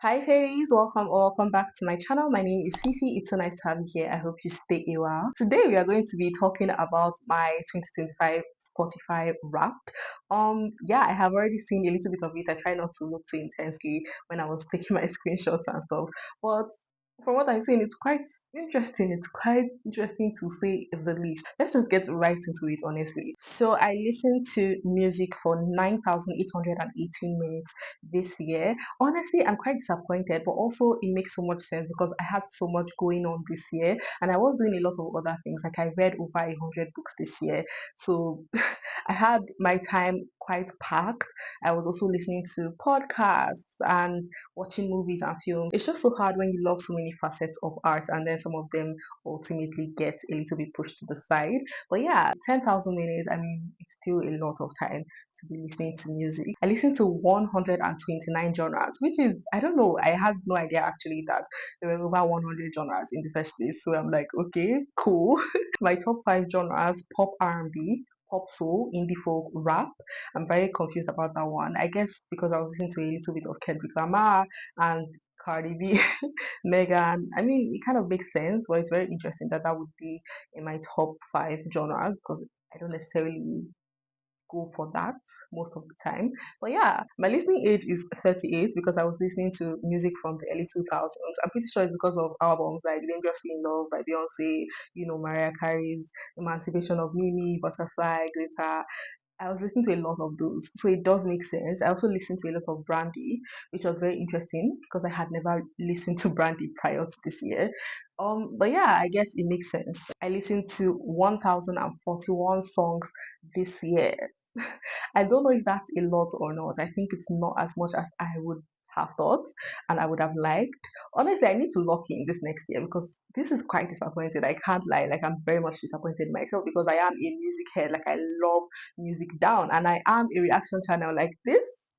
Hi fairies, welcome back to my channel. My name is Fifi. It's so nice to have you here. I hope you stay a while. Today we are going to be talking about my 2025 Spotify Wrapped. Yeah, I have already seen a little bit of it. I try not to look too intensely when I was taking my screenshots and stuff. But from what I've seen, it's quite interesting. It's quite interesting to say the least. Let's just get right into it, honestly. So I listened to music for 9,818 minutes this year. Honestly, I'm quite disappointed, but also it makes so much sense because I had so much going on this year and I was doing a lot of other things. Like I read over 100 books this year. So I had my time quite packed. I was also listening to podcasts and watching movies and films. It's just so hard when you love so many facets of art and then some of them ultimately get a little bit pushed to the side. But yeah, 10,000 minutes, I mean, it's still a lot of time to be listening to music. I listen to 129 genres, which is, I don't know, I had no idea actually that there were over 100 genres in the first place. So I'm like, okay, cool. My top five genres: pop R&B, pop soul, indie folk, rap. I'm very confused about that one. I guess because I was listening to a little bit of Kendrick Lamar and Cardi B, Megan. I mean, it kind of makes sense, but it's very interesting that that would be in my top five genres because I don't necessarily go for that most of the time. But yeah, my listening age is 38 because I was listening to music from the early 2000s. I'm pretty sure it's because of albums like Dangerously in Love by Beyonce, Mariah Carey's Emancipation of Mimi, Butterfly, Glitter. I was listening to a lot of those, so it does make sense. I also listened to a lot of Brandy, which was very interesting because I had never listened to Brandy prior to this year. But yeah, I guess it makes sense. I listened to 1,041 songs this year. I don't know if that's a lot or not. I think it's not as much as I would have thought and I would have liked. Honestly, I need to lock in this next year because this is quite disappointing. I can't lie. Like, I'm very much disappointed in myself because I am a music head. Like, I love music down and I am a reaction channel like this.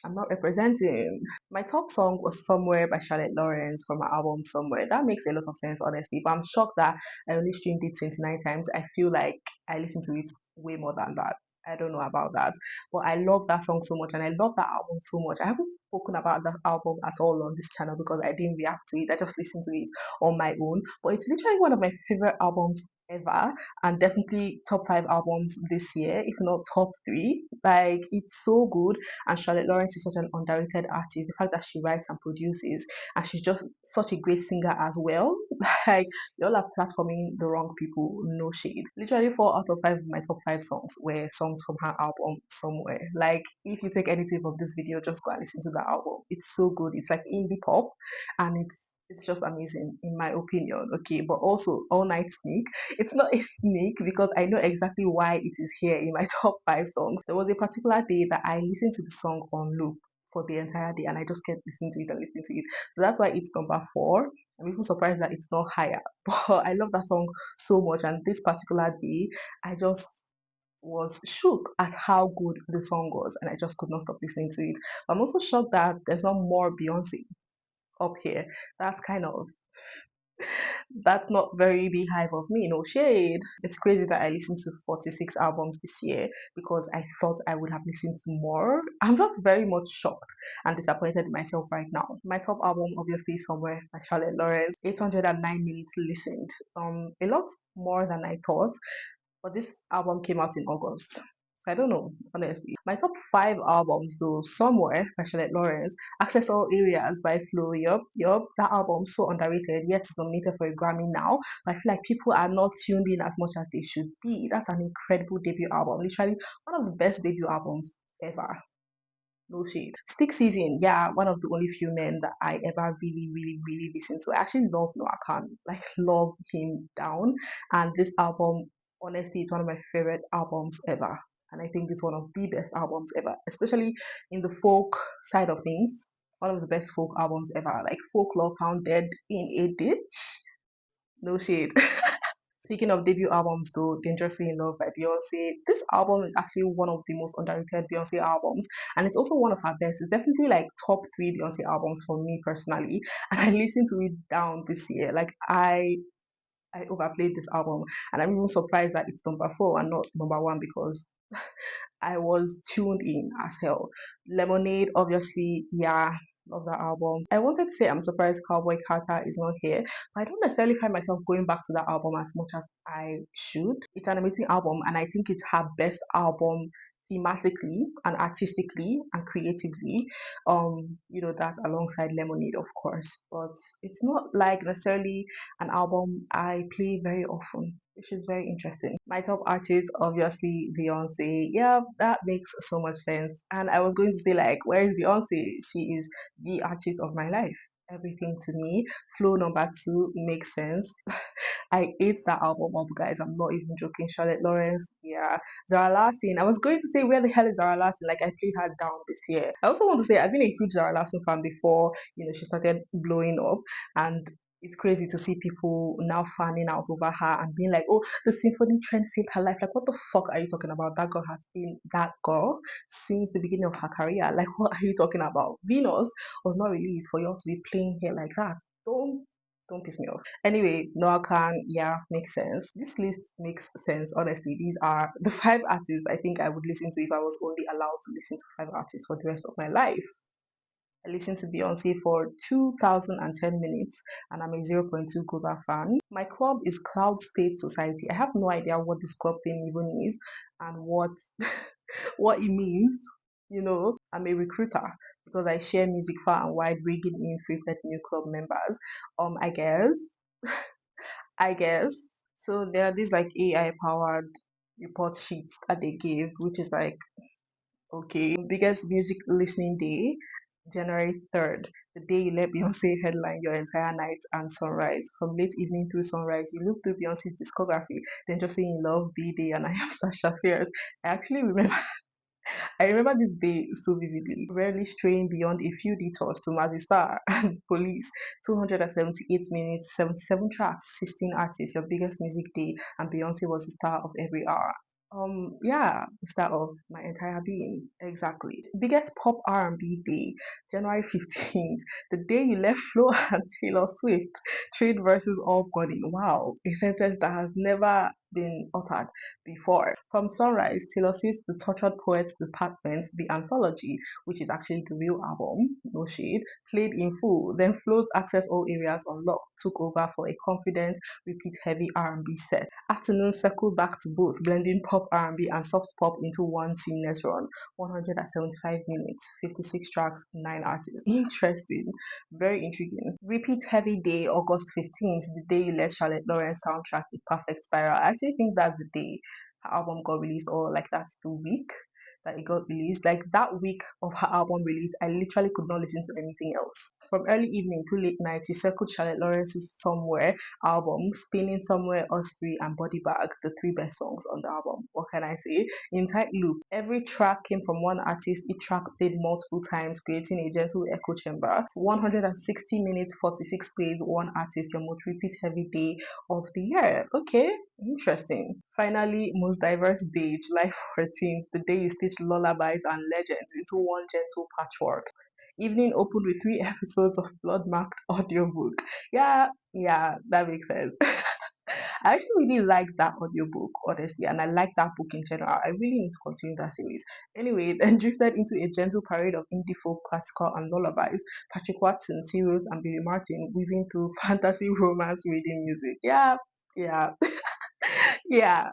I'm not representing. My top song was Somewhere by Charlotte Lawrence from her album Somewhere. That makes a lot of sense, honestly. But I'm shocked that I only streamed it 29 times. I feel like I listened to it way more than that. I don't know about that. But I love that song so much and I love that album so much. I haven't spoken about that album at all on this channel because I didn't react to it. I just listened to it on my own. But it's literally one of my favorite albums ever and definitely top five albums this year, if not top three. Like, it's so good and Charlotte Lawrence is such an underrated artist. The fact that she writes and produces, and she's just such a great singer as well. Like, y'all are platforming the wrong people, no shade. Literally, 4 out of 5 of my top five songs were songs from her album Somewhere. Like, if you take anything from this video, just go and listen to the album. It's so good. It's like indie pop, and it's just amazing in my opinion. Okay, but also All Night Sneak. It's not a sneak because I know exactly why it is here in my top five songs. There was a particular day that I listened to the song on loop for the entire day and I just kept listening to it and listening to it. So that's why it's number four. I'm even surprised that it's not higher. But I love that song so much. And this particular day, I just was shook at how good the song was and I just could not stop listening to it. I'm also shocked that there's not more Beyonce up here. That's kind of that's not very beehive of me, no shade. It's crazy that I listened to 46 albums this year because I thought I would have listened to more. I'm just very much shocked and disappointed in myself right now. My top album, obviously, Somewhere by Charlotte Lawrence, 809 minutes listened. A lot more than I thought, but this album came out in August. So I don't know, honestly. My top five albums, though: Somewhere by Charlotte Lawrence, Access All Areas by Flo. Yup, that album's so underrated. Yes, it's nominated for a Grammy now, but I feel like people are not tuned in as much as they should be. That's an incredible debut album. Literally one of the best debut albums ever. No shade. Stick Season, yeah, one of the only few men that I ever really, really, really listened to. I actually love Noah Khan, like love him down. And this album, honestly, it's one of my favorite albums ever. And I think it's one of the best albums ever, especially in the folk side of things. One of the best folk albums ever. Like Folklore Found Dead in a Ditch. No shade. Speaking of debut albums, though, Dangerously in Love by Beyonce, this album is actually one of the most underrated Beyonce albums, and it's also one of her best. It's definitely like top three Beyonce albums for me personally, and I listened to it down this year. Like, I overplayed this album, and I'm even surprised that it's number four and not number one because I was tuned in as hell. Lemonade, obviously, yeah. Love that album. I wanted to say I'm surprised Cowboy Carter is not here, but I don't necessarily find myself going back to that album as much as I should. It's an amazing album, and I think it's her best album thematically and artistically and creatively. That alongside Lemonade, of course. But it's not like necessarily an album I play very often, which is very interesting. My top artist, obviously Beyonce. Yeah, that makes so much sense. And I was going to say, like, where is Beyonce? She is the artist of my life. Everything to me. Flow number two makes sense. I ate that album up, guys. I'm not even joking. Charlotte Lawrence, yeah. Zara Larsson. I was going to say, where the hell is Zara Larsson? Like, I played her down this year. I also want to say, I've been a huge Zara Larsson fan before, she started blowing up. And it's crazy to see people now fanning out over her and being like, oh, the symphony trend saved her life. Like, what the fuck are you talking about? That girl has been that girl since the beginning of her career. Like, what are you talking about? Venus was not released for y'all to be playing here like that. Don't piss me off. Anyway, Noah Khan, yeah, makes sense. This list makes sense, honestly. These are the five artists I think I would listen to if I was only allowed to listen to five artists for the rest of my life. I listened to Beyonce for 2010 minutes and I'm a zero point 0.2 global fan. My club is Cloud State Society. I have no idea what this club thing even is and what what it means. I'm a recruiter because I share music far and wide, bringing in frequent new club members. I guess. I guess. So there are these like AI powered report sheets that they give, which is like, okay, biggest music listening day, January 3rd, the day you let Beyonce headline your entire night and sunrise. From late evening through sunrise, you look through Beyonce's discography, then just saying love, B-Day, and I am Sasha Fierce. I actually remember I remember this day so vividly, rarely straying beyond a few detours to Mazzy Star and Police. 278 minutes, 77 tracks, 16 artists, your biggest music day, and Beyonce was the star of every hour. Yeah, the star of my entire being. Exactly. Biggest pop R&B day, January 15th, the day you left Flo and Taylor Swift. Trade versus all body. Wow, a sentence that has never been uttered before. From Sunrise, Taylor Swift's The Tortured Poets Department, the anthology, which is actually the real album, no shade, played in full. Then Flo's Access All Areas Unlocked took over for a confident, repeat-heavy R&B set. Afternoon circled back to both, blending pop R&B and soft pop into one seamless run. 175 minutes, 56 tracks, 9 artists. Interesting, very intriguing. Repeat heavy day, August 15th, the day you let Charlotte Lawrence soundtrack The Perfect Spiral. I actually think that's the day her album got released, or like that's the week that it got released. Like that week of her album release, I literally could not listen to anything else. From early evening to late night, you circled Charlotte Lawrence's Somewhere album, Spinning Somewhere, Us Three, and Body Bag, the three best songs on the album. What can I say? In tight loop, every track came from one artist, each track played multiple times, creating a gentle echo chamber. 160 minutes, 46 plays, one artist, your most repeat heavy day of the year. Okay, interesting. Finally, most diverse day, July 14th, the day you stitch lullabies and legends into one gentle patchwork. Evening opened with 3 episodes of blood-marked audiobook. Yeah, that makes sense. I actually really like that audiobook, honestly, and I like that book in general. I really need to continue that series. Anyway, then drifted into a gentle parade of indie folk, classical, and lullabies. Patrick Watson, Sirius, and Billy Martin weaving through fantasy, romance, reading music. Yeah, yeah.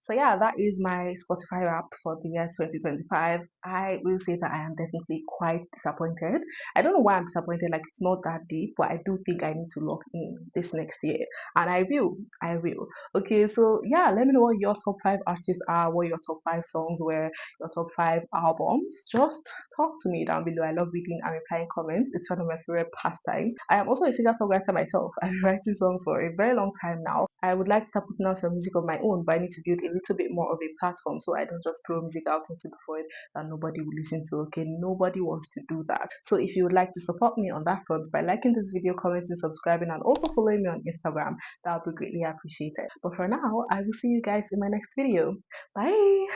So yeah, that is my Spotify wrapped for the year 2025. I will say that I am definitely quite disappointed. I don't know why I'm disappointed, like it's not that deep, but I do think I need to lock in this next year. And I will. Okay, so yeah, let me know what your top five artists are, what your top five songs were, your top five albums. Just talk to me down below. I love reading and replying comments. It's one of my favorite pastimes. I am also a singer songwriter myself. I've been writing songs for a very long time now. I would like to start putting out some music of my own, but I need to build a little bit more of a platform so I don't just throw music out into the void that nobody will listen to. Okay, nobody wants to do that. So if you would like to support me on that front by liking this video, commenting, subscribing, and also following me on Instagram, that would be greatly appreciated. But for now, I will see you guys in my next video. Bye.